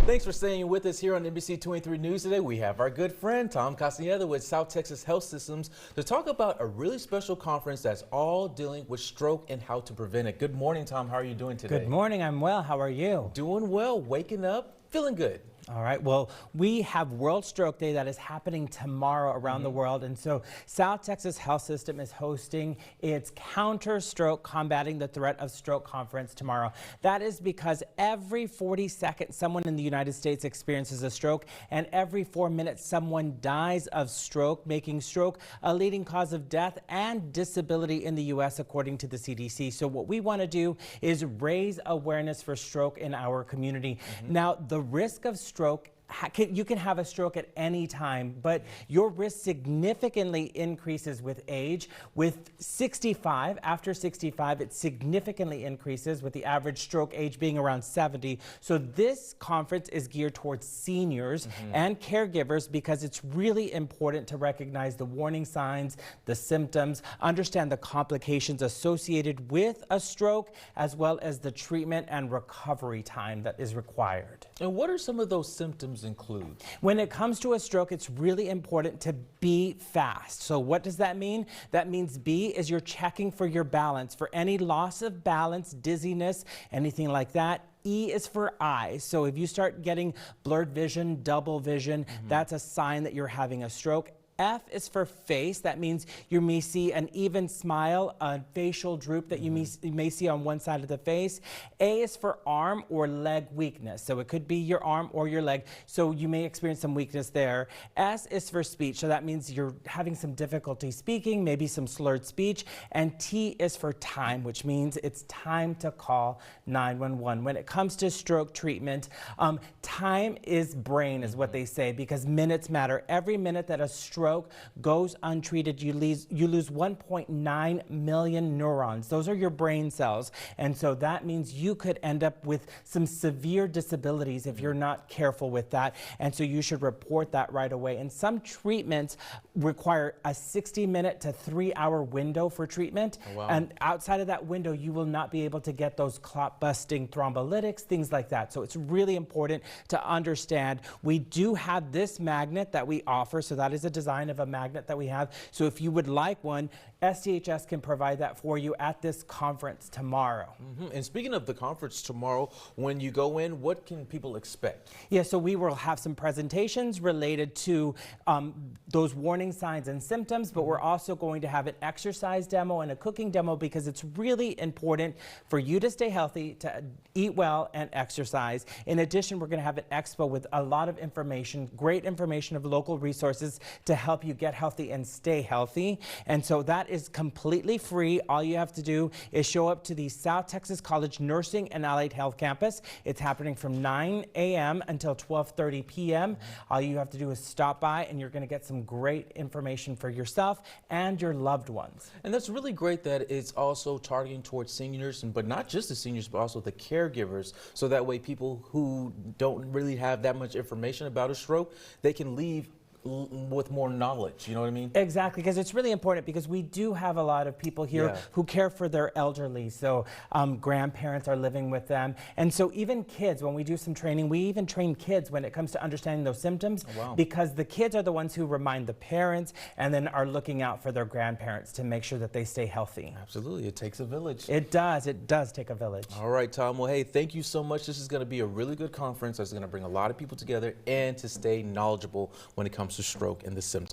Thanks for staying with us here on NBC 23 News today. We have our good friend Tom Castaneda with South Texas Health Systems to talk about a really special conference that's all dealing with stroke and how to prevent it. Good morning, Tom. How are you doing today? Good morning. I'm well. How are you? Doing well. Waking up, feeling good. All right. Well, we have World Stroke Day that is happening tomorrow around the world. And so South Texas Health System is hosting its Counter Stroke Combating the Threat of Stroke conference tomorrow. That is because every 40 seconds someone in the United States experiences a stroke, and every 4 minutes someone dies of stroke, making stroke a leading cause of death and disability in the U.S. according to the CDC. So what we want to do is raise awareness for stroke in our community. Now, the risk of stroke, you can have a stroke at any time, but your risk significantly increases with age. With 65, after 65, it significantly increases, with the average stroke age being around 70. So this conference is geared towards seniors and caregivers because it's really important to recognize the warning signs, the symptoms, understand the complications associated with a stroke, as well as the treatment and recovery time that is required. And what are some of those symptoms include? When it comes to a stroke, it's really important to be fast. So what does that mean? That means B is you're checking for your balance. For any loss of balance, dizziness, anything like that. E is for eyes. So if you start getting blurred vision, double vision, that's a sign that you're having a stroke. F is for face. That means you may see an even smile, a facial droop that you may see on one side of the face. A is for arm or leg weakness. So it could be your arm or your leg. So you may experience some weakness there. S is for speech. So that means you're having some difficulty speaking, maybe some slurred speech. And T is for time, which means it's time to call 911. When it comes to stroke treatment, time is brain is what they say, because minutes matter. Every minute that a stroke goes untreated, you lose 1.9 million neurons. Those are your brain cells. And so that means you could end up with some severe disabilities if you're not careful with that. And so you should report that right away. And some treatments require a 60-minute to 3-hour window for treatment. Oh, wow. And outside of that window, you will not be able to get those clot-busting thrombolytics, things like that. So it's really important to understand. We do have this magnet that we offer. So that is a design of a magnet that we have. So if you would like one, STHS can provide that for you at this conference tomorrow. And speaking of the conference tomorrow, when you go in, what can people expect? Yeah, so we will have some presentations related to those warning signs and symptoms, but we're also going to have an exercise demo and a cooking demo, because it's really important for you to stay healthy, to eat well and exercise. In addition, we're going to have an expo with a lot of information, great information of local resources to help you get healthy and stay healthy. And so that is completely free. All you have to do is show up to the South Texas College Nursing and Allied Health Campus. It's happening from 9 a.m. until 12:30 p.m. All you have to do is stop by, and you're going to get some great information for yourself and your loved ones. And that's really great that it's also targeting towards seniors, but not just the seniors, but also the caregivers. So that way people who don't really have that much information about a stroke, they can leave with more knowledge, you know what I mean? Exactly, because it's really important, because we do have a lot of people here who care for their elderly. So grandparents are living with them. And so even kids, when we do some training, we even train kids when it comes to understanding those symptoms, because the kids are the ones who remind the parents and then are looking out for their grandparents to make sure that they stay healthy. Absolutely, it takes a village. It does take a village. All right, Tom, well, hey, thank you so much. This is going to be a really good conference that's going to bring a lot of people together and to stay knowledgeable when it comes to stroke and the symptoms.